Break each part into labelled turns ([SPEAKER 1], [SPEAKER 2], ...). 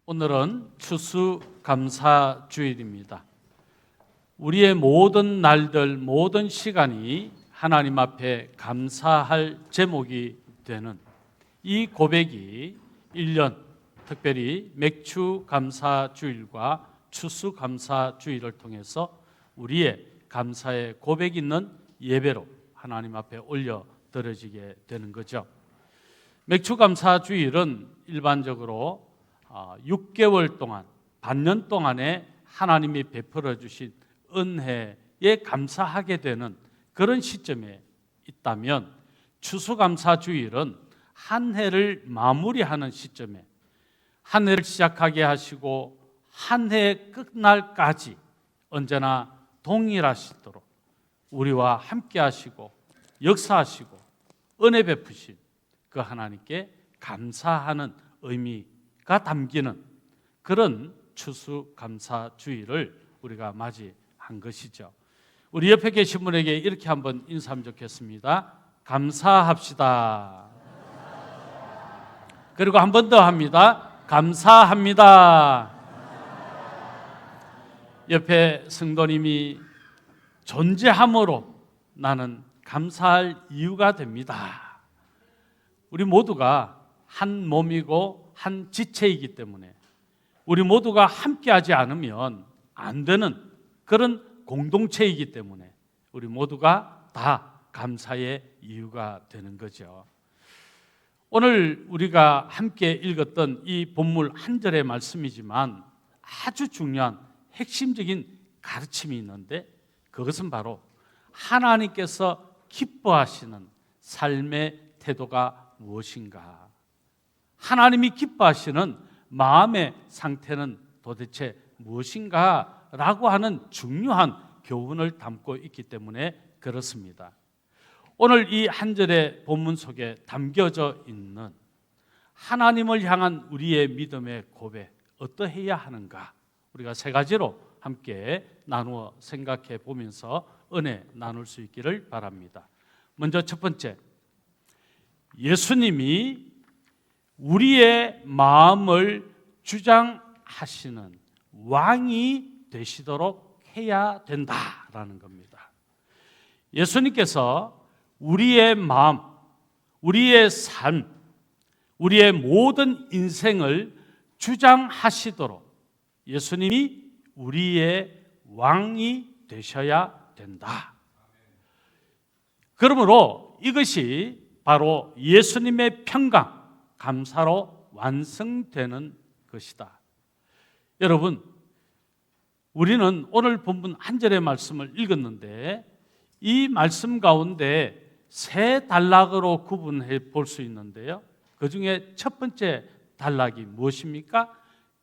[SPEAKER 1] 오늘은 추수감사주일입니다. 우리의 모든 날들, 모든 시간이 하나님 앞에 감사할 제목이 되는 이 고백이 1년, 특별히 맥추감사주일과 추수감사주일을 통해서 우리의 감사의 고백 있는 예배로 하나님 앞에 올려 드려지게 되는 거죠. 맥추감사주일은 일반적으로 6개월 동안, 반년 동안에 하나님이 베풀어 주신 은혜에 감사하게 되는 그런 시점에 있다면, 추수감사주일은 한 해를 마무리하는 시점에 한 해를 시작하게 하시고 한 해 끝날까지 언제나 동일하시도록 우리와 함께 하시고 역사하시고 은혜 베푸신 그 하나님께 감사하는 의미가 담기는 그런 추수감사주일을 우리가 맞이한 것이죠. 우리 옆에 계신 분에게 이렇게 한번 인사하면 좋겠습니다. 감사합시다. 그리고 한 번 더 합니다. 감사합니다. 옆에 성도님이 존재함으로 나는 감사할 이유가 됩니다. 우리 모두가 한 몸이고 한 지체이기 때문에 우리 모두가 함께하지 않으면 안 되는 그런 공동체이기 때문에 우리 모두가 다 감사의 이유가 되는 거죠. 오늘 우리가 함께 읽었던 이 본문 한 절의 말씀이지만 아주 중요한 핵심적인 가르침이 있는데, 그것은 바로 하나님께서 기뻐하시는 삶의 태도가 무엇인가, 하나님이 기뻐하시는 마음의 상태는 도대체 무엇인가 라고 하는 중요한 교훈을 담고 있기 때문에 그렇습니다. 오늘 이 한 절의 본문 속에 담겨져 있는 하나님을 향한 우리의 믿음의 고백, 어떠해야 하는가, 우리가 세 가지로 함께 나누어 생각해 보면서 은혜 나눌 수 있기를 바랍니다. 먼저 첫 번째, 예수님이 우리의 마음을 주장하시는 왕이 되시도록 해야 된다라는 겁니다. 예수님께서 우리의 마음, 우리의 삶, 우리의 모든 인생을 주장하시도록 예수님이 우리의 왕이 되셔야 된다. 그러므로 이것이 바로 예수님의 평강, 감사로 완성되는 것이다. 여러분, 우리는 오늘 본문 한 절의 말씀을 읽었는데 이 말씀 가운데 세 단락으로 구분해 볼 수 있는데요, 그 중에 첫 번째 단락이 무엇입니까?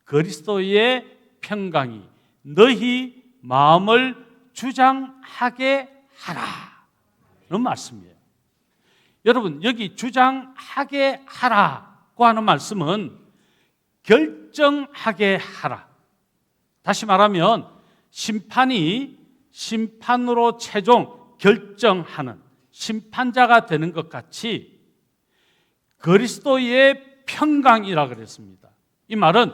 [SPEAKER 1] 그리스도의 평강이 너희 마음을 주장하게 하라는 말씀이에요. 여러분, 여기 주장하게 하라고 하는 말씀은 결정하게 하라. 다시 말하면 심판이 심판으로 최종 결정하는 심판자가 되는 것 같이 그리스도의 평강이라 그랬습니다. 이 말은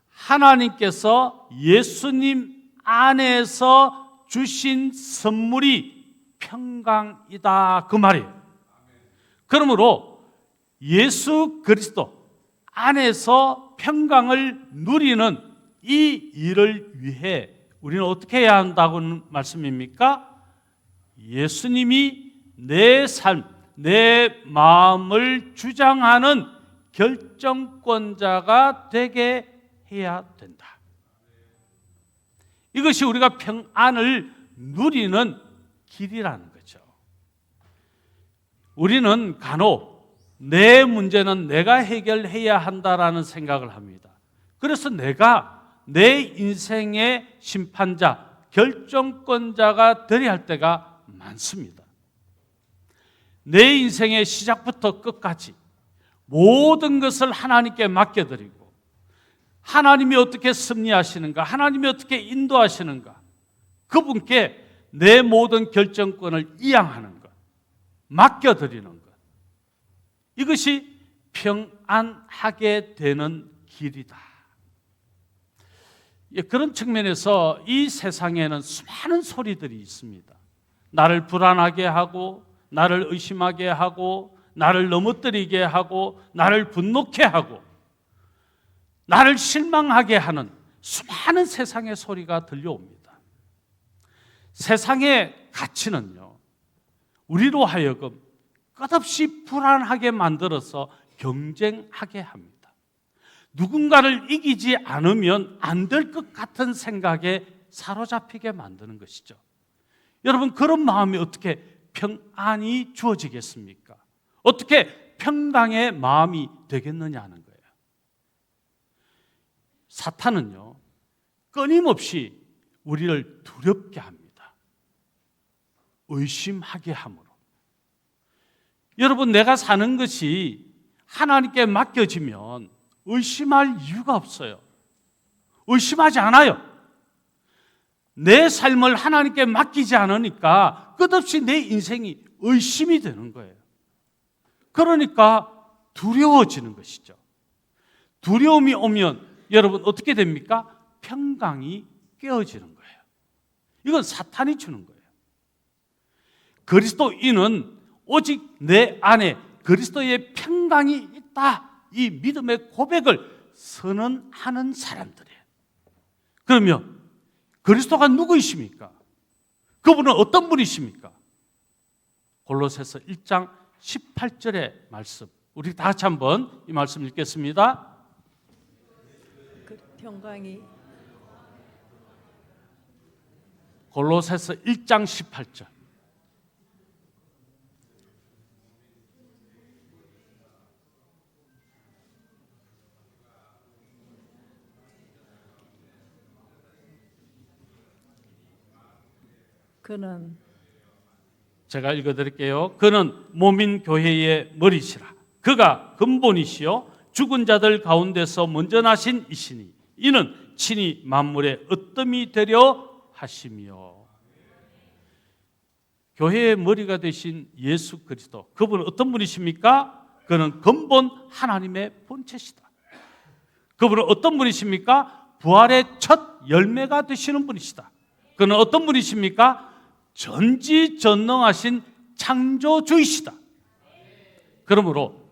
[SPEAKER 1] 하나님께서 예수님 안에서 주신 선물이 평강이다, 그 말이에요. 그러므로 예수 그리스도 안에서 평강을 누리는 이 일을 위해 우리는 어떻게 해야 한다고는 말씀입니까? 예수님이 내 삶, 내 마음을 주장하는 결정권자가 되게 해야 된다. 이것이 우리가 평안을 누리는 길이라는 거죠. 우리는 간혹 내 문제는 내가 해결해야 한다라는 생각을 합니다. 그래서 내가 내 인생의 심판자, 결정권자가 되어야 할 때가 많습니다. 내 인생의 시작부터 끝까지 모든 것을 하나님께 맡겨드리고 하나님이 어떻게 섭리하시는가, 하나님이 어떻게 인도하시는가, 그분께 내 모든 결정권을 이양하는 것, 맡겨드리는 것, 이것이 평안하게 되는 길이다. 그런 측면에서 이 세상에는 수많은 소리들이 있습니다. 나를 불안하게 하고, 나를 의심하게 하고, 나를 넘어뜨리게 하고, 나를 분노케 하고, 나를 실망하게 하는 수많은 세상의 소리가 들려옵니다. 세상의 가치는요, 우리로 하여금 끝없이 불안하게 만들어서 경쟁하게 합니다. 누군가를 이기지 않으면 안 될 것 같은 생각에 사로잡히게 만드는 것이죠. 여러분, 그런 마음이 어떻게 평안이 주어지겠습니까? 어떻게 평강의 마음이 되겠느냐는 거예요. 사탄은요, 끊임없이 우리를 두렵게 합니다. 의심하게 함으로. 여러분, 내가 사는 것이 하나님께 맡겨지면 의심할 이유가 없어요. 의심하지 않아요. 내 삶을 하나님께 맡기지 않으니까 끝없이 내 인생이 의심이 되는 거예요. 그러니까 두려워지는 것이죠. 두려움이 오면 여러분 어떻게 됩니까? 평강이 깨어지는 거예요. 이건 사탄이 주는 거예요. 그리스도인은 오직 내 안에 그리스도의 평강이 있다, 이 믿음의 고백을 선언하는 사람들이에요. 그러면 그리스도가 누구이십니까? 그분은 어떤 분이십니까? 골로새서 1장 18절의 말씀, 우리 다 같이 한번 이 말씀 읽겠습니다.
[SPEAKER 2] 그 평강이
[SPEAKER 1] 골로새서 1장 18절.
[SPEAKER 2] 그는
[SPEAKER 1] 제가 읽어드릴게요. 그는 몸인 교회의 머리시라. 그가 근본이시요 죽은 자들 가운데서 먼저 나신 이시니 이는 친히 만물의 으뜸이 되려 하시며. 교회의 머리가 되신 예수 그리스도, 그분은 어떤 분이십니까? 그는 근본 하나님의 본체시다. 그분은 어떤 분이십니까? 부활의 첫 열매가 되시는 분이시다. 그는 어떤 분이십니까? 전지전능하신 창조주이시다. 그러므로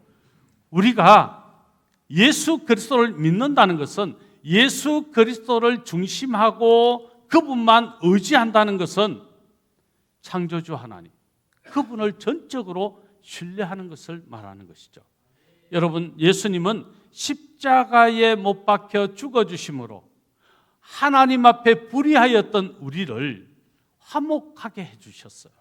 [SPEAKER 1] 우리가 예수 그리스도를 믿는다는 것은, 예수 그리스도를 중심하고 그분만 의지한다는 것은 창조주 하나님, 그분을 전적으로 신뢰하는 것을 말하는 것이죠. 여러분, 예수님은 십자가에 못 박혀 죽어주심으로 하나님 앞에 불의하였던 우리를 화목하게 해주셨어요.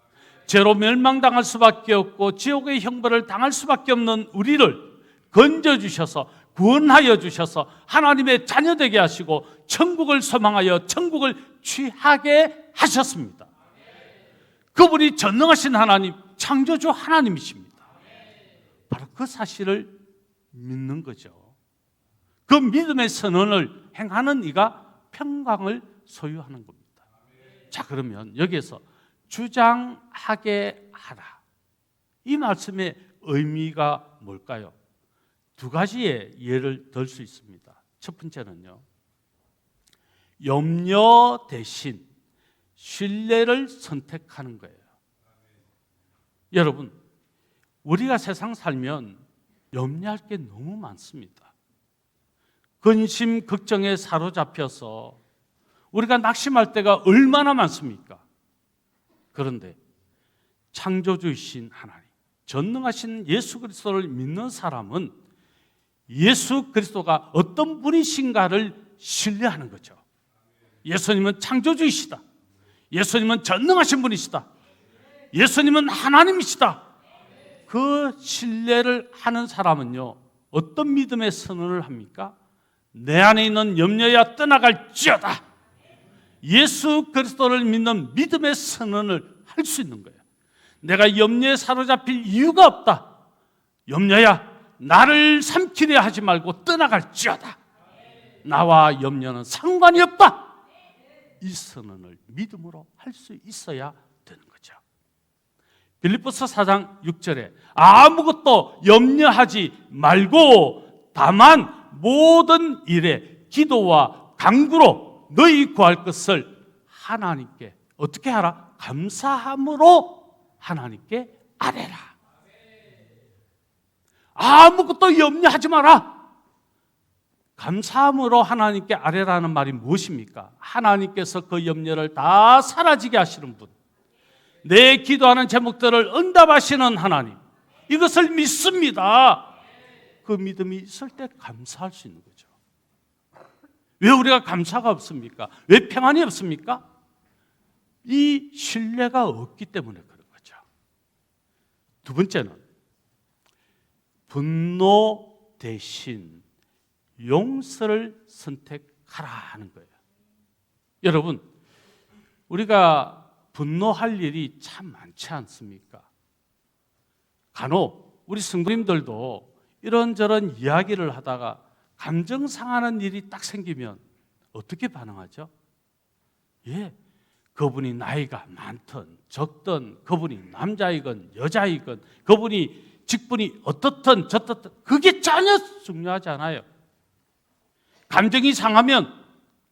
[SPEAKER 1] 죄로 멸망당할 수밖에 없고 지옥의 형벌을 당할 수밖에 없는 우리를 건져주셔서 구원하여 주셔서 하나님의 자녀되게 하시고 천국을 소망하여 천국을 취하게 하셨습니다. 그분이 전능하신 하나님, 창조주 하나님이십니다. 바로 그 사실을 믿는 거죠. 그 믿음의 선언을 행하는 이가 평강을 소유하는 겁니다. 자, 그러면 여기에서 주장하게 하라, 이 말씀의 의미가 뭘까요? 두 가지의 예를 들 수 있습니다. 첫 번째는요, 염려 대신 신뢰를 선택하는 거예요. 여러분, 우리가 세상 살면 염려할 게 너무 많습니다. 근심, 걱정에 사로잡혀서 우리가 낙심할 때가 얼마나 많습니까? 그런데 창조주이신 하나님, 전능하신 예수 그리스도를 믿는 사람은 예수 그리스도가 어떤 분이신가를 신뢰하는 거죠. 예수님은 창조주이시다. 예수님은 전능하신 분이시다. 예수님은 하나님이시다. 그 신뢰를 하는 사람은요, 어떤 믿음의 선언을 합니까? 내 안에 있는 염려야 떠나갈지어다. 예수 그리스도를 믿는 믿음의 선언을 할 수 있는 거예요. 내가 염려에 사로잡힐 이유가 없다. 염려야, 나를 삼키려 하지 말고 떠나갈지어다. 나와 염려는 상관이 없다. 이 선언을 믿음으로 할 수 있어야 되는 거죠. 빌립보서 4장 6절에 아무것도 염려하지 말고 다만 모든 일에 기도와 간구로 너희 구할 것을 하나님께 어떻게 하라? 감사함으로 하나님께 아뢰라. 아무것도 염려하지 마라. 감사함으로 하나님께 아뢰라는 말이 무엇입니까? 하나님께서 그 염려를 다 사라지게 하시는 분, 내 기도하는 제목들을 응답하시는 하나님, 이것을 믿습니다. 그 믿음이 있을 때 감사할 수 있는 거죠. 왜 우리가 감사가 없습니까? 왜 평안이 없습니까? 이 신뢰가 없기 때문에 그런 거죠. 두 번째는 분노 대신 용서를 선택하라 하는 거예요. 여러분, 우리가 분노할 일이 참 많지 않습니까? 간혹 우리 성도님들도 이런저런 이야기를 하다가 감정 상하는 일이 딱 생기면 어떻게 반응하죠? 예, 그분이 나이가 많든 적든, 그분이 남자이건 여자이건, 그분이 직분이 어떻든 저떻든 그게 전혀 중요하지 않아요. 감정이 상하면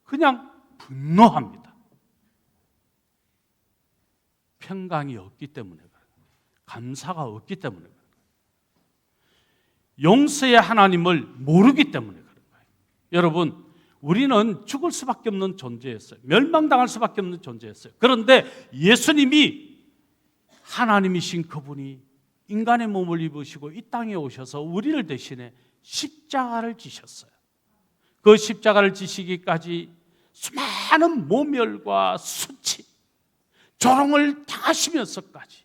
[SPEAKER 1] 그냥 분노합니다. 평강이 없기 때문에 그래요. 감사가 없기 때문에 그래요. 용서의 하나님을 모르기 때문에 그런 거예요. 여러분, 우리는 죽을 수밖에 없는 존재였어요. 멸망당할 수밖에 없는 존재였어요. 그런데 예수님이 하나님이신 그분이 인간의 몸을 입으시고 이 땅에 오셔서 우리를 대신해 십자가를 지셨어요. 그 십자가를 지시기까지 수많은 모멸과 수치, 조롱을 당하시면서까지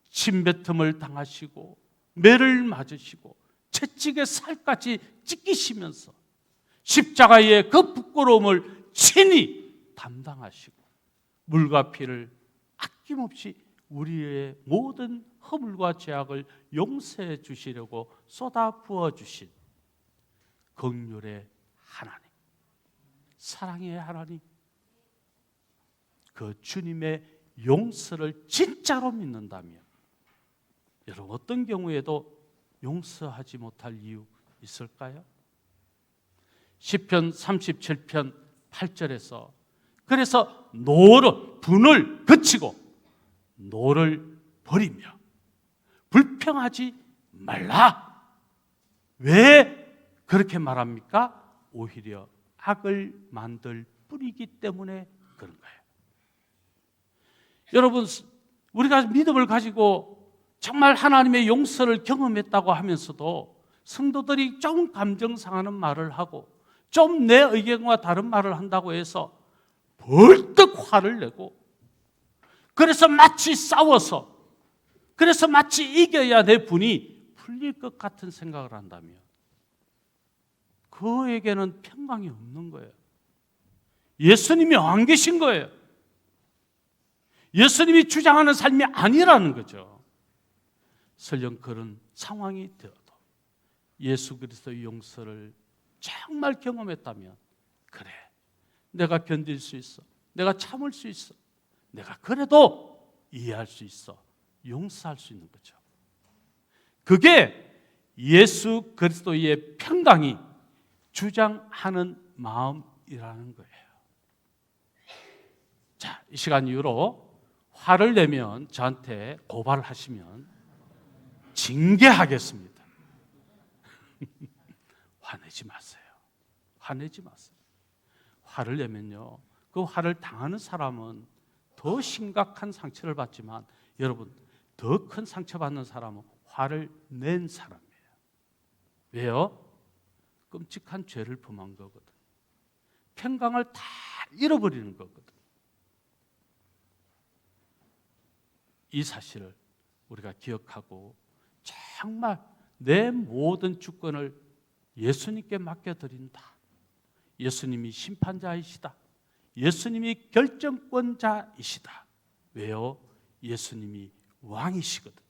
[SPEAKER 1] 침뱉음을 당하시고 매를 맞으시고 채찍에 살까지 찢기시면서 십자가의 그 부끄러움을 친히 담당하시고 물과 피를 아낌없이 우리의 모든 허물과 죄악을 용서해 주시려고 쏟아 부어 주신 긍휼의 하나님, 사랑의 하나님, 그 주님의 용서를 진짜로 믿는다면 여러분, 어떤 경우에도 용서하지 못할 이유 있을까요? 시편 37편 8절에서 그래서 분을 그치고 노를 버리며 불평하지 말라. 왜 그렇게 말합니까? 오히려 악을 만들 뿌리기 때문에 그런 거예요. 여러분, 우리가 믿음을 가지고 정말 하나님의 용서를 경험했다고 하면서도 성도들이 좀 감정 상하는 말을 하고 좀 내 의견과 다른 말을 한다고 해서 벌떡 화를 내고 그래서 마치 싸워서 그래서 마치 이겨야 내 분이 풀릴 것 같은 생각을 한다면 그에게는 평강이 없는 거예요. 예수님이 안 계신 거예요. 예수님이 주장하는 삶이 아니라는 거죠. 설령 그런 상황이 되어도 예수 그리스도의 용서를 정말 경험했다면 그래, 내가 견딜 수 있어, 내가 참을 수 있어, 내가 그래도 이해할 수 있어, 용서할 수 있는 거죠. 그게 예수 그리스도의 평강이 주장하는 마음이라는 거예요. 자, 이 시간 이후로 화를 내면 저한테 고발하시면 징계하겠습니다. 화내지 마세요. 화내지 마세요. 화를 내면요, 그 화를 당하는 사람은 더 심각한 상처를 받지만 여러분, 더 큰 상처받는 사람은 화를 낸 사람이에요. 왜요? 끔찍한 죄를 범한 거거든. 평강을 다 잃어버리는 거거든. 이 사실을 우리가 기억하고 정말 내 모든 주권을 예수님께 맡겨드린다. 예수님이 심판자이시다. 예수님이 결정권자이시다. 왜요? 예수님이 왕이시거든요.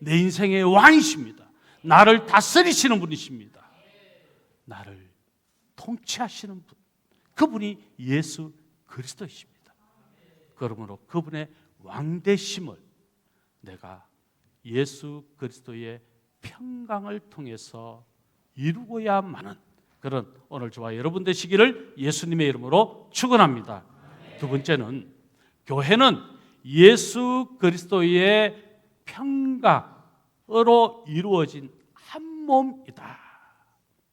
[SPEAKER 1] 내 인생의 왕이십니다. 나를 다스리시는 분이십니다. 나를 통치하시는 분, 그분이 예수 그리스도이십니다. 그러므로 그분의 왕되심을 내가 예수 그리스도의 평강을 통해서 이루고야만은 그런 오늘 저와 여러분 되시기를 예수님의 이름으로 축원합니다. 두 번째는 교회는 예수 그리스도의 평강으로 이루어진 한 몸이다.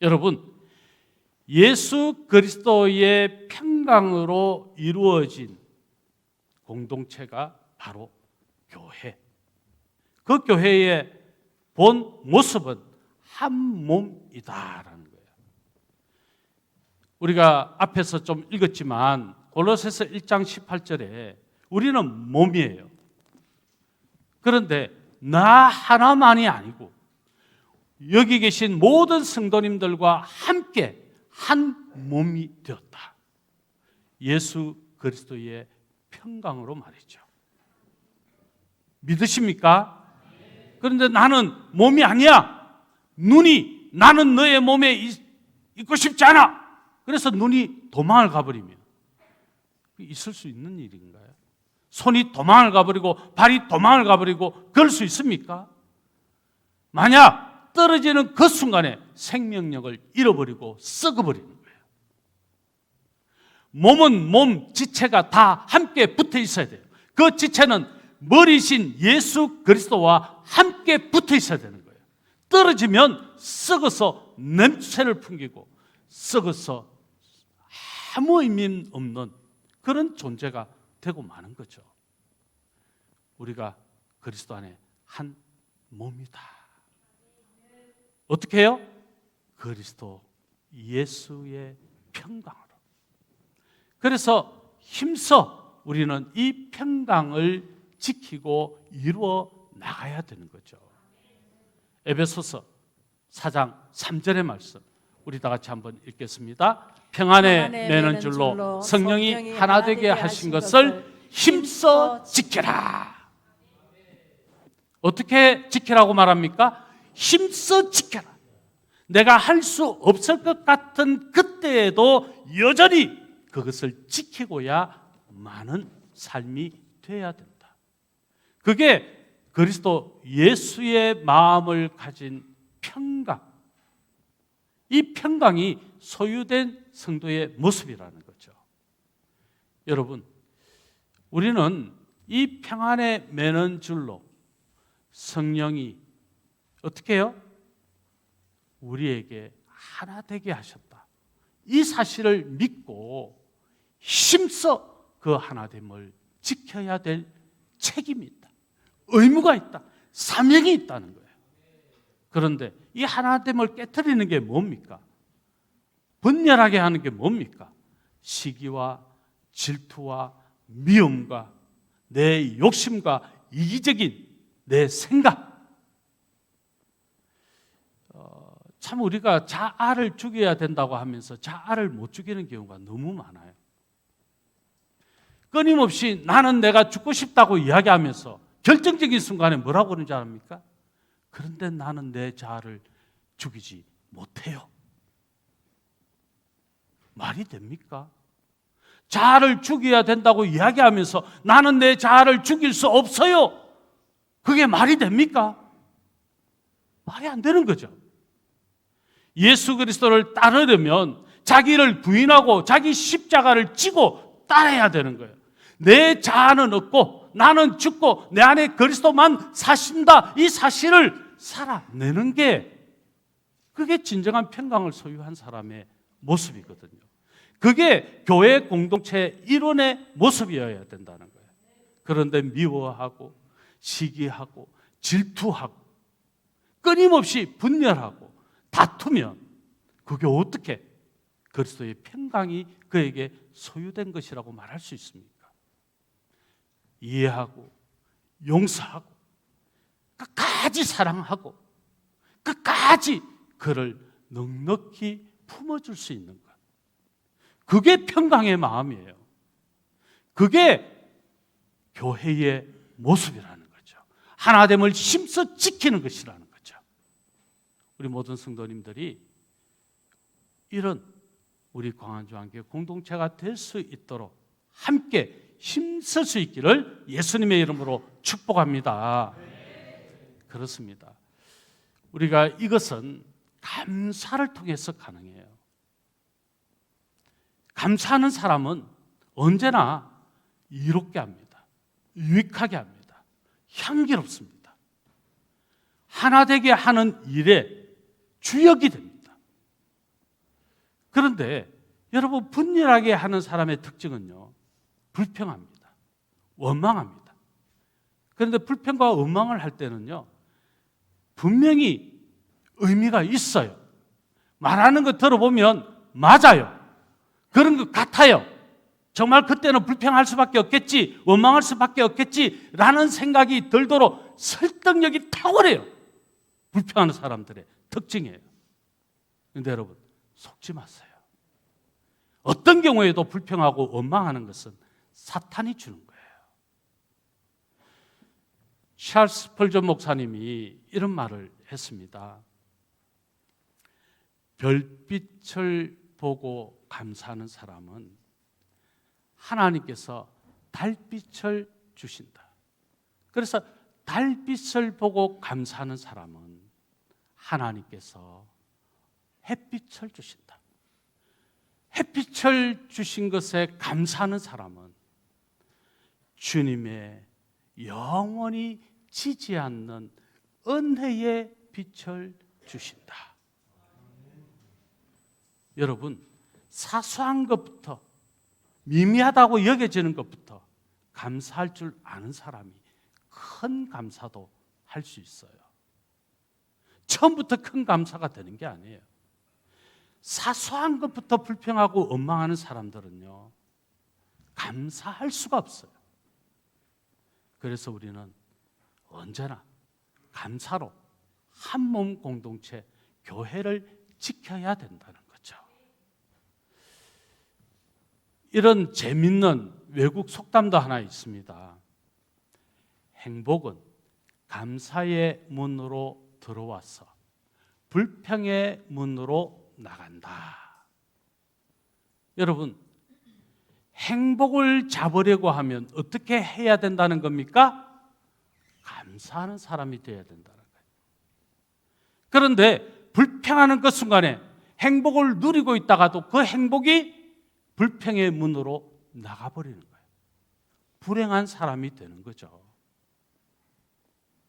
[SPEAKER 1] 여러분, 예수 그리스도의 평강으로 이루어진 공동체가 바로 교회. 그 교회의 본 모습은 한 몸이다라는 거예요. 우리가 앞에서 좀 읽었지만 골로새서 1장 18절에 우리는 몸이에요. 그런데 나 하나만이 아니고 여기 계신 모든 성도님들과 함께 한 몸이 되었다. 예수 그리스도의 평강으로 말이죠. 믿으십니까? 그런데 나는 몸이 아니야. 눈이 나는 너의 몸에 있고 싶지 않아. 그래서 눈이 도망을 가버리면 있을 수 있는 일인가요? 손이 도망을 가버리고 발이 도망을 가버리고 그럴 수 있습니까? 만약 떨어지는 그 순간에 생명력을 잃어버리고 썩어버리는 거예요. 몸은 몸 지체가 다 함께 붙어 있어야 돼요. 그 지체는 머리신 예수 그리스도와 함께 붙어 있어야 되는 거예요. 떨어지면 썩어서 냄새를 풍기고 썩어서 아무 의미 없는 그런 존재가 되고 마는 거죠. 우리가 그리스도 안에 한 몸이다. 어떻게 해요? 그리스도 예수의 평강으로. 그래서 힘써 우리는 이 평강을 지키고 이루어 나가야 되는 거죠. 에베소서 4장 3절의 말씀 우리 다 같이 한번 읽겠습니다. 평안에 매는 줄로 성령이 하나 되게 하신 것을 힘써 지켜라. 어떻게 지키라고 말합니까? 힘써 지켜라. 내가 할 수 없을 것 같은 그때에도 여전히 그것을 지키고야 마는 삶이 되어야 된다. 그게 그리스도 예수의 마음을 가진 평강. 이 평강이 소유된 성도의 모습이라는 거죠. 여러분, 우리는 이 평안에 매는 줄로 성령이 어떻게 해요? 우리에게 하나 되게 하셨다. 이 사실을 믿고 힘써 그 하나됨을 지켜야 될 책임이 있다. 의무가 있다. 사명이 있다는 거예요. 그런데 이 하나됨을 깨트리는 게 뭡니까? 분열하게 하는 게 뭡니까? 시기와 질투와 미움과 내 욕심과 이기적인 내 생각. 참 우리가 자아를 죽여야 된다고 하면서 자아를 못 죽이는 경우가 너무 많아요. 끊임없이 나는 내가 죽고 싶다고 이야기하면서 결정적인 순간에 뭐라고 그러는지 압니까? 그런데 나는 내 자아를 죽이지 못해요. 말이 됩니까? 자아를 죽여야 된다고 이야기하면서 나는 내 자아를 죽일 수 없어요. 그게 말이 됩니까? 말이 안 되는 거죠. 예수 그리스도를 따르려면 자기를 부인하고 자기 십자가를 지고 따라야 되는 거예요. 내 자아는 없고 나는 죽고 내 안에 그리스도만 사신다. 이 사실을 살아내는 게 그게 진정한 평강을 소유한 사람의 모습이거든요. 그게 교회 공동체 일원의 모습이어야 된다는 거예요. 그런데 미워하고 시기하고 질투하고 끊임없이 분열하고 다투면 그게 어떻게 그리스도의 평강이 그에게 소유된 것이라고 말할 수 있습니까? 이해하고 용서하고 끝까지 사랑하고 끝까지 그를 넉넉히 품어줄 수 있는 것. 그게 평강의 마음이에요. 그게 교회의 모습이라는 거죠. 하나됨을 힘써 지키는 것이라는 거죠. 우리 모든 성도님들이 이런 우리 광안주한교회 공동체가 될 수 있도록 함께 힘쓸 수 있기를 예수님의 이름으로 축복합니다. 그렇습니다. 우리가 이것은 감사를 통해서 가능해요. 감사하는 사람은 언제나 이롭게 합니다. 유익하게 합니다. 향기롭습니다. 하나 되게 하는 일에 주역이 됩니다. 그런데 여러분, 분열하게 하는 사람의 특징은요, 불평합니다. 원망합니다. 그런데 불평과 원망을 할 때는요, 분명히 의미가 있어요. 말하는 거 들어보면 맞아요. 그런 것 같아요. 정말 그때는 불평할 수밖에 없겠지, 원망할 수밖에 없겠지라는 생각이 들도록 설득력이 탁월해요. 불평하는 사람들의 특징이에요. 그런데 여러분, 속지 마세요. 어떤 경우에도 불평하고 원망하는 것은 사탄이 주는 거예요. 찰스 스펄전 목사님이 이런 말을 했습니다. 별빛을 보고 감사하는 사람은 하나님께서 달빛을 주신다. 그래서 달빛을 보고 감사하는 사람은 하나님께서 햇빛을 주신다. 햇빛을 주신 것에 감사하는 사람은 주님의 영원히 지지 않는 은혜의 빛을 주신다. 여러분, 사소한 것부터, 미미하다고 여겨지는 것부터 감사할 줄 아는 사람이 큰 감사도 할 수 있어요. 처음부터 큰 감사가 되는 게 아니에요. 사소한 것부터 불평하고 원망하는 사람들은요, 감사할 수가 없어요. 그래서 우리는 언제나 감사로 한 몸 공동체, 교회를 지켜야 된다는 거죠. 이런 재밌는 외국 속담도 하나 있습니다. 행복은 감사의 문으로 들어와서 불평의 문으로 나간다. 여러분, 행복을 잡으려고 하면 어떻게 해야 된다는 겁니까? 감사하는 사람이 되어야 된다는 거예요. 그런데 불평하는 그 순간에 행복을 누리고 있다가도 그 행복이 불평의 문으로 나가버리는 거예요. 불행한 사람이 되는 거죠.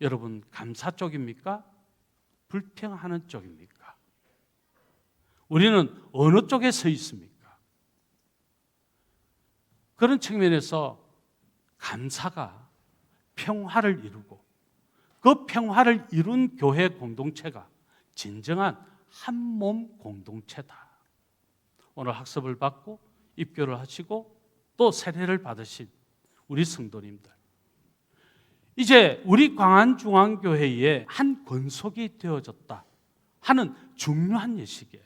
[SPEAKER 1] 여러분, 감사 쪽입니까? 불평하는 쪽입니까? 우리는 어느 쪽에 서 있습니까? 그런 측면에서 감사가 평화를 이루고 그 평화를 이룬 교회 공동체가 진정한 한 몸 공동체다. 오늘 학습을 받고 입교를 하시고 또 세례를 받으신 우리 성도님들, 이제 우리 광안중앙교회의 한 권속이 되어졌다 하는 중요한 예식이에요.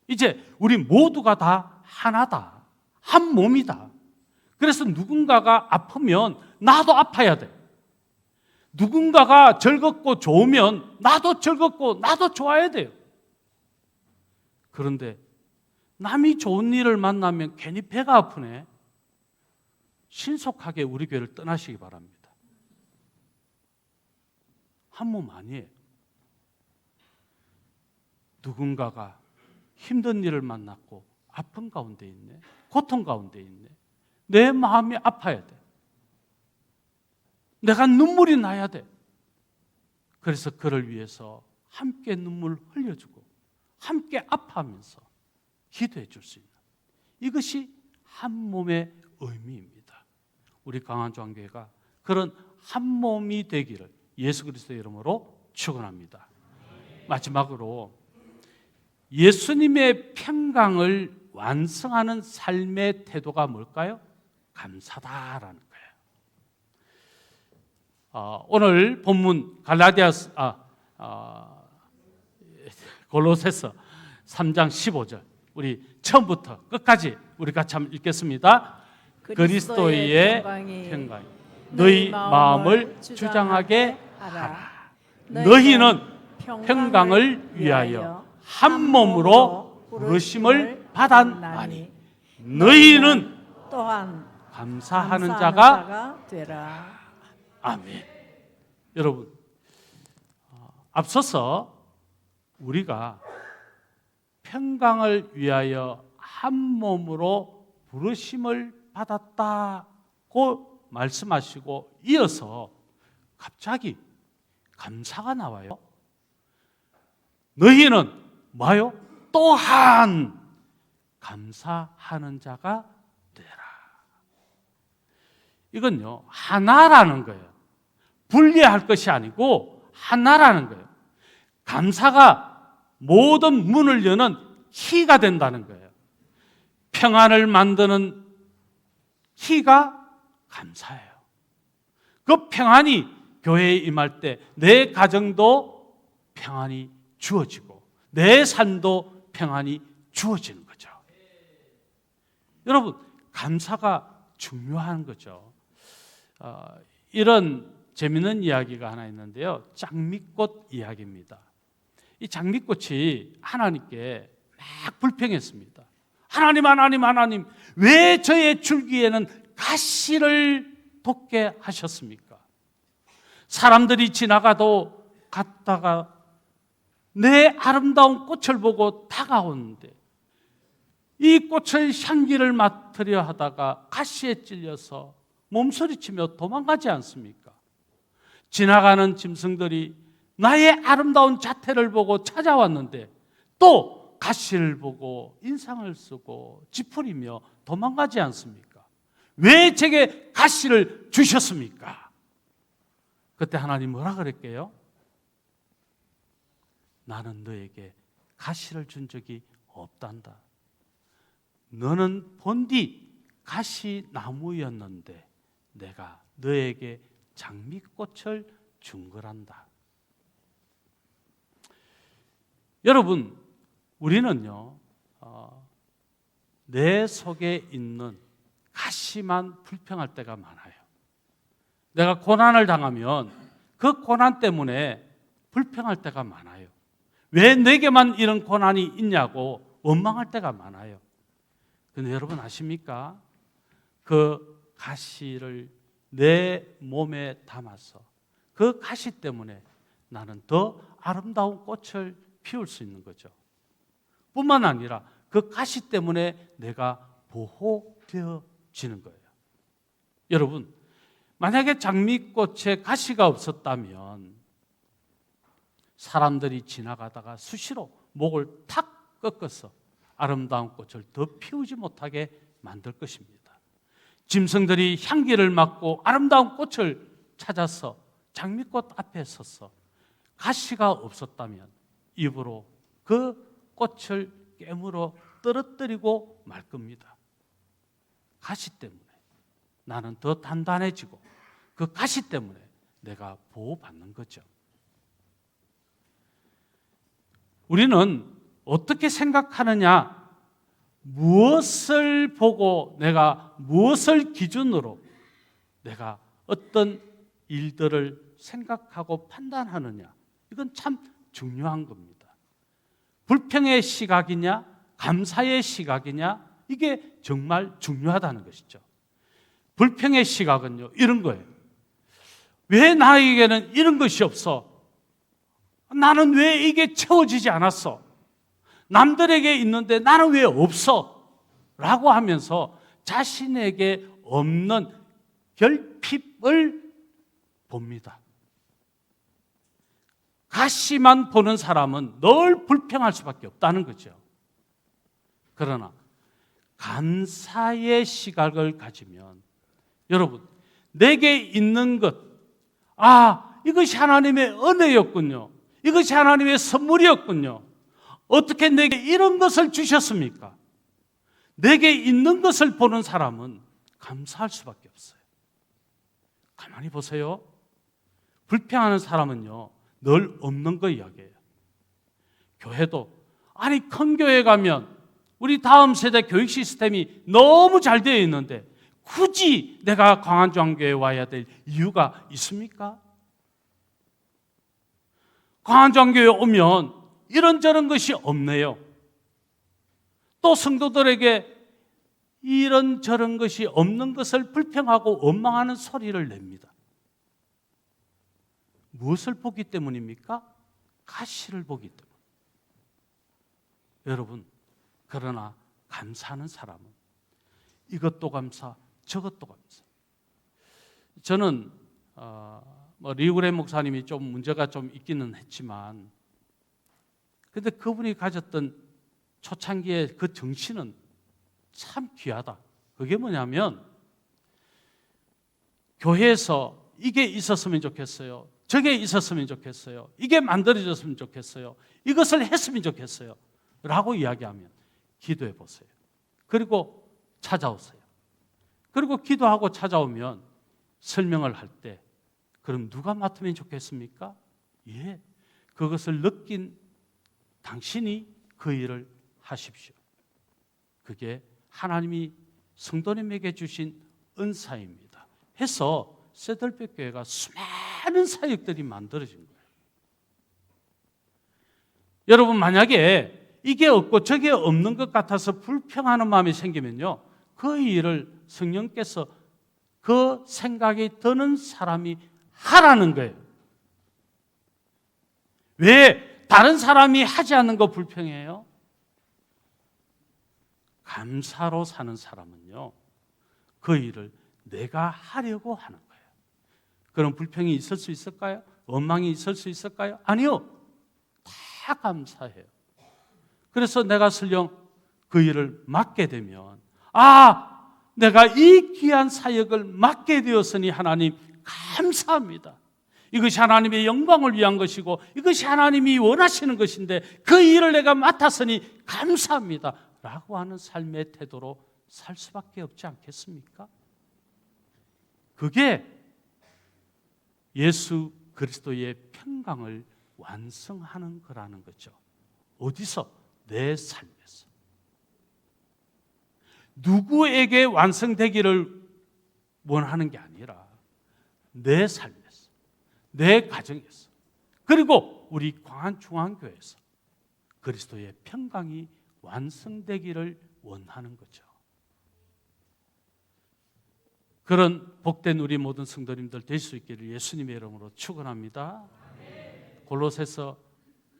[SPEAKER 1] 이제 우리 모두가 다 하나다, 한 몸이다. 그래서 누군가가 아프면 나도 아파야 돼. 누군가가 즐겁고 좋으면 나도 즐겁고 나도 좋아야 돼요. 그런데 남이 좋은 일을 만나면 괜히 배가 아프네. 신속하게 우리 교회를 떠나시기 바랍니다. 한 몸 아니에요. 누군가가 힘든 일을 만났고 아픈 가운데 있네, 고통 가운데 있네, 내 마음이 아파야 돼. 내가 눈물이 나야 돼. 그래서 그를 위해서 함께 눈물 흘려주고 함께 아파하면서 기도해 줄 수 있는, 이것이 한 몸의 의미입니다. 우리 광안중앙교회가 그런 한 몸이 되기를 예수 그리스도의 이름으로 축원합니다. 마지막으로 예수님의 평강을 완성하는 삶의 태도가 뭘까요? 감사다라는 거예요. 오늘 본문 골로새서 3장 15절, 우리 처음부터 끝까지 우리 같이 한번 읽겠습니다. 그리스도의 평강이 너희 마음을 주장하게 하라. 너희는 평강을 위하여 한 몸으로 부르심을 받았나니 너희는
[SPEAKER 2] 또한
[SPEAKER 1] 감사하는 자가
[SPEAKER 2] 되라.
[SPEAKER 1] 아멘. 여러분, 앞서서 우리가 평강을 위하여 한 몸으로 부르심을 받았다고 말씀하시고 이어서 갑자기 감사가 나와요. 너희는 뭐요? 또한 감사하는 자가 되라. 이건요, 하나라는 거예요. 분리할 것이 아니고 하나라는 거예요. 감사가 모든 문을 여는 키가 된다는 거예요. 평안을 만드는 키가 감사예요. 그 평안이 교회에 임할 때 내 가정도 평안이 주어지고 내 삶도 평안이 주어지는 거죠. 여러분, 감사가 중요한 거죠. 이런 재미있는 이야기가 하나 있는데요. 장미꽃 이야기입니다. 이 장미꽃이 하나님께 막 불평했습니다. 하나님, 왜 저의 줄기에는 가시를 돋게 하셨습니까? 사람들이 지나가도 갔다가 내 아름다운 꽃을 보고 다가오는데 이 꽃의 향기를 맡으려 하다가 가시에 찔려서 몸서리치며 도망가지 않습니까? 지나가는 짐승들이 나의 아름다운 자태를 보고 찾아왔는데 또 가시를 보고 인상을 쓰고 찌푸리며 도망가지 않습니까? 왜 제게 가시를 주셨습니까? 그때 하나님 뭐라 그랬게요? 나는 너에게 가시를 준 적이 없단다. 너는 본디 가시 나무였는데 내가 너에게 장미꽃을 준 거란다. 여러분, 우리는요, 내 속에 있는 가시만 불평할 때가 많아요. 내가 고난을 당하면 그 고난 때문에 불평할 때가 많아요. 왜 내게만 이런 고난이 있냐고 원망할 때가 많아요. 근데 여러분 아십니까? 그 가시를 내 몸에 담아서 그 가시 때문에 나는 더 아름다운 꽃을 피울 수 있는 거죠. 뿐만 아니라 그 가시 때문에 내가 보호되어지는 거예요. 여러분, 만약에 장미꽃에 가시가 없었다면 사람들이 지나가다가 수시로 목을 탁 꺾어서 아름다운 꽃을 더 피우지 못하게 만들 것입니다. 짐승들이 향기를 맡고 아름다운 꽃을 찾아서 장미꽃 앞에 서서 가시가 없었다면 입으로 그 꽃을 깨물어 떨어뜨리고 말 겁니다. 가시 때문에 나는 더 단단해지고 그 가시 때문에 내가 보호받는 거죠. 우리는 어떻게 생각하느냐, 무엇을 보고 내가 무엇을 기준으로 내가 어떤 일들을 생각하고 판단하느냐, 이건 참 중요한 겁니다. 불평의 시각이냐 감사의 시각이냐, 이게 정말 중요하다는 것이죠. 불평의 시각은요, 이런 거예요. 왜 나에게는 이런 것이 없어? 나는 왜 이게 채워지지 않았어? 남들에게 있는데 나는 왜 없어? 라고 하면서 자신에게 없는 결핍을 봅니다. 가시만 보는 사람은 늘 불평할 수밖에 없다는 거죠. 그러나 감사의 시각을 가지면 여러분, 내게 있는 것, 이것이 하나님의 은혜였군요. 이것이 하나님의 선물이었군요. 어떻게 내게 이런 것을 주셨습니까? 내게 있는 것을 보는 사람은 감사할 수밖에 없어요. 가만히 보세요. 불평하는 사람은요, 늘 없는 거 이야기해요. 교회도, 큰 교회 가면 우리 다음 세대 교육 시스템이 너무 잘 되어 있는데 굳이 내가 광안중앙교회에 와야 될 이유가 있습니까? 광안중앙교회에 오면 이런저런 것이 없네요. 또 성도들에게 이런저런 것이 없는 것을 불평하고 원망하는 소리를 냅니다. 무엇을 보기 때문입니까? 가시를 보기 때문. 여러분, 그러나 감사하는 사람은 이것도 감사, 저것도 감사. 저는 리그레 목사님이 좀 문제가 좀 있기는 했지만, 근데 그분이 가졌던 초창기의 그 정신은 참 귀하다. 그게 뭐냐면 교회에서 이게 있었으면 좋겠어요, 저게 있었으면 좋겠어요, 이게 만들어졌으면 좋겠어요, 이것을 했으면 좋겠어요 라고 이야기하면 기도해 보세요. 그리고 찾아오세요. 그리고 기도하고 찾아오면 설명을 할 때 그럼 누가 맡으면 좋겠습니까? 예, 그것을 느낀 당신이 그 일을 하십시오. 그게 하나님이 성도님에게 주신 은사입니다. 해서 세들백 교회가 수많은 사역들이 만들어진 거예요. 여러분, 만약에 이게 없고 저게 없는 것 같아서 불평하는 마음이 생기면요, 그 일을 성령께서 그 생각이 드는 사람이 하라는 거예요. 왜 다른 사람이 하지 않는 거 불평해요? 감사로 사는 사람은요, 그 일을 내가 하려고 하는 거예요. 그런 불평이 있을 수 있을까요? 원망이 있을 수 있을까요? 아니요. 다 감사해요. 그래서 내가 설령 그 일을 맡게 되면, 내가 이 귀한 사역을 맡게 되었으니 하나님 감사합니다. 이것이 하나님의 영광을 위한 것이고 이것이 하나님이 원하시는 것인데 그 일을 내가 맡았으니 감사합니다 라고 하는 삶의 태도로 살 수밖에 없지 않겠습니까? 그게 예수 그리스도의 평강을 완성하는 거라는 거죠. 어디서? 내 삶에서. 누구에게 완성되기를 원하는 게 아니라 내 삶에서, 내 가정에서, 그리고 우리 광안중앙교회에서 그리스도의 평강이 완성되기를 원하는 거죠. 그런 복된 우리 모든 성도님들 될 수 있기를 예수님의 이름으로 축원합니다. 골로새서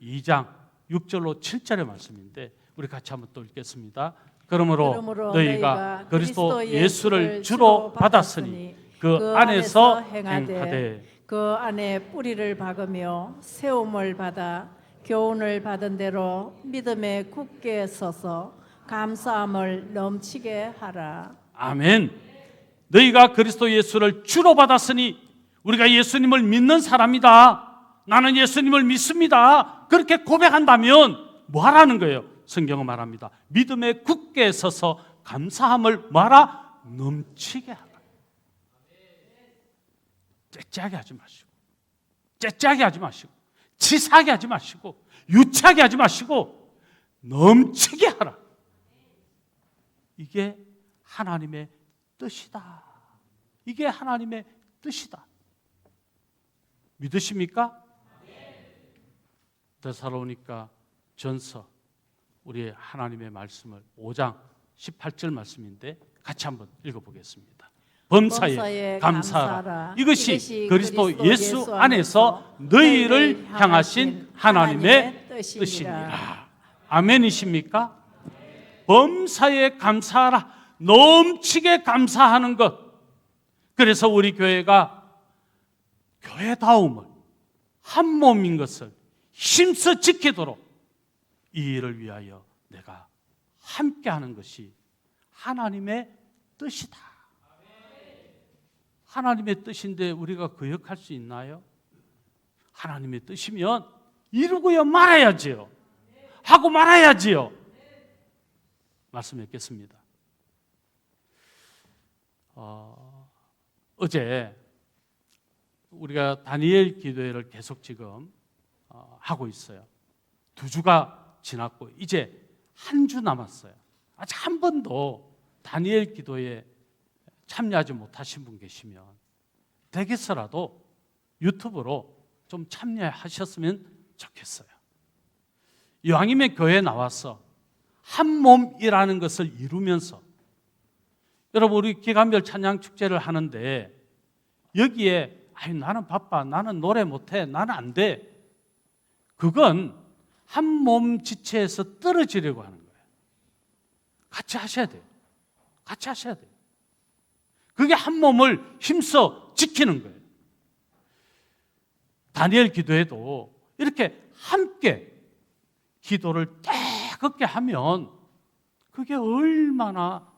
[SPEAKER 1] 2장 6절로 7절의 말씀인데 우리 같이 한번 또 읽겠습니다. 그러므로 너희가 그리스도 예수를 주로 받았으니 그 안에서 행하되
[SPEAKER 2] 그 안에 뿌리를 박으며 세움을 받아 교훈을 받은 대로 믿음에 굳게 서서 감사함을 넘치게 하라.
[SPEAKER 1] 아멘. 너희가 그리스도 예수를 주로 받았으니 우리가 예수님을 믿는 사람이다, 나는 예수님을 믿습니다, 그렇게 고백한다면 뭐 하라는 거예요? 성경은 말합니다. 믿음에 굳게 서서 감사함을 말아 넘치게 하라. 째째하게 하지 마시고, 째째하게 하지 마시고, 치사하게 하지 마시고, 유치하게 하지 마시고 넘치게 하라. 이게 하나님의 뜻이다. 이게 하나님의 뜻이다. 믿으십니까? 데살로니가 전서 우리 하나님의 말씀을 5장 18절 말씀인데 같이 한번 읽어보겠습니다. 범사에 감사하라. 이것이 그리스도 예수 안에서 너희를 향하신 하나님의 뜻이니라. 아멘이십니까? 범사에 감사하라. 넘치게 감사하는 것. 그래서 우리 교회가 교회다움을, 한 몸인 것을 힘써 지키도록 이 일을 위하여 내가 함께하는 것이 하나님의 뜻이다. 하나님의 뜻인데 우리가 거역할 수 있나요? 하나님의 뜻이면 이루고야 말아야지요. 하고 말아야지요. 말씀했겠습니다. 어제 우리가 다니엘 기도회를 계속 지금 하고 있어요. 2주가 지났고 이제 한 주 남았어요. 아직 한 번도 다니엘 기도에 참여하지 못하신 분 계시면 댁에서라도 유튜브로 좀 참여하셨으면 좋겠어요. 이왕이면 교회에 나와서 한 몸이라는 것을 이루면서, 여러분 우리 기간별 찬양 축제를 하는데 여기에 나는 바빠, 나는 노래 못해, 나는 안 돼, 그건 한 몸 지체에서 떨어지려고 하는 거예요. 같이 하셔야 돼요. 같이 하셔야 돼요. 그게 한 몸을 힘써 지키는 거예요. 다니엘 기도에도 이렇게 함께 기도를 뜨겁게 하면 그게 얼마나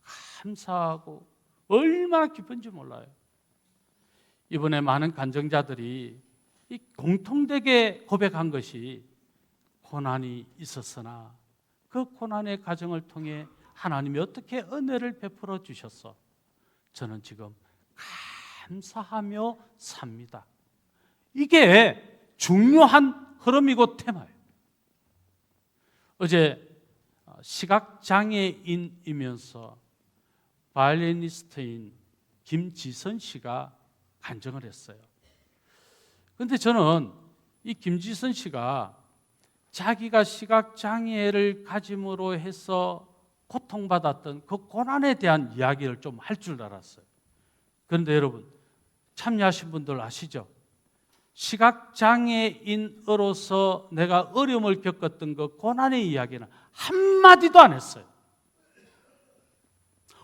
[SPEAKER 1] 감사하고 얼마나 기쁜지 몰라요. 이번에 많은 간증자들이 이 공통되게 고백한 것이 고난이 있었으나 그 고난의 과정을 통해 하나님이 어떻게 은혜를 베풀어 주셨어. 저는 지금 감사하며 삽니다. 이게 중요한 흐름이고 테마예요. 어제 시각장애인이면서 바이올리니스트인 김지선 씨가 간증을 했어요. 그런데 저는 이 김지선 씨가 자기가 시각장애를 가짐으로 해서 고통받았던 그 고난에 대한 이야기를 좀 할 줄 알았어요. 그런데 여러분, 참여하신 분들 아시죠? 시각장애인으로서 내가 어려움을 겪었던 그 고난의 이야기는 한마디도 안 했어요.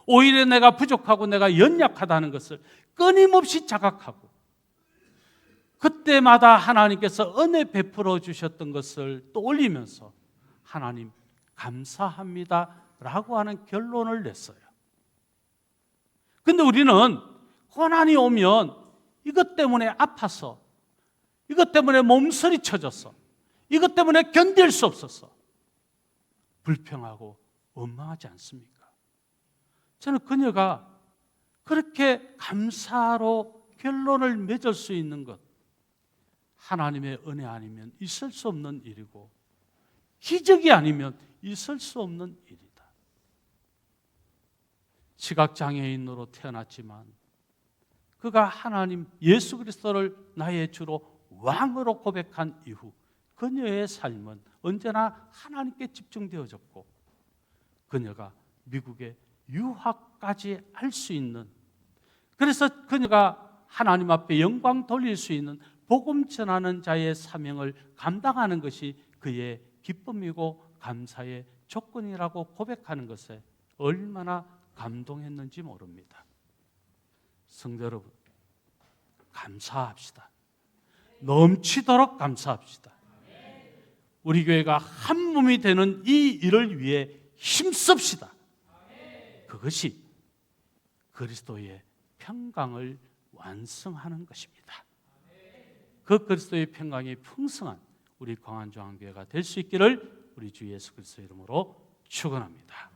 [SPEAKER 1] 오히려 내가 부족하고 내가 연약하다는 것을 끊임없이 자각하고 그때마다 하나님께서 은혜 베풀어 주셨던 것을 떠올리면서 하나님 감사합니다 라고 하는 결론을 냈어요. 근데 우리는 고난이 오면 이것 때문에 아파서, 이것 때문에 몸서리 쳐졌어, 이것 때문에 견딜 수 없었어, 불평하고 원망하지 않습니까? 저는 그녀가 그렇게 감사로 결론을 맺을 수 있는 것, 하나님의 은혜 아니면 있을 수 없는 일이고 기적이 아니면 있을 수 없는 일이다. 시각장애인으로 태어났지만 그가 하나님 예수 그리스도를 나의 주로 왕으로 고백한 이후 그녀의 삶은 언제나 하나님께 집중되어졌고 그녀가 미국에 유학까지 할 수 있는, 그래서 그녀가 하나님 앞에 영광 돌릴 수 있는 복음 전하는 자의 사명을 감당하는 것이 그의 기쁨이고 감사의 조건이라고 고백하는 것에 얼마나 감동했는지 모릅니다. 성도 여러분, 감사합시다. 넘치도록 감사합시다. 우리 교회가 한 몸이 되는 이 일을 위해 힘씁시다. 그것이 그리스도의 평강을 완성하는 것입니다. 그 그리스도의 평강이 풍성한 우리 광안중앙교회가 될 수 있기를 우리 주 예수 그리스도의 이름으로 축원합니다.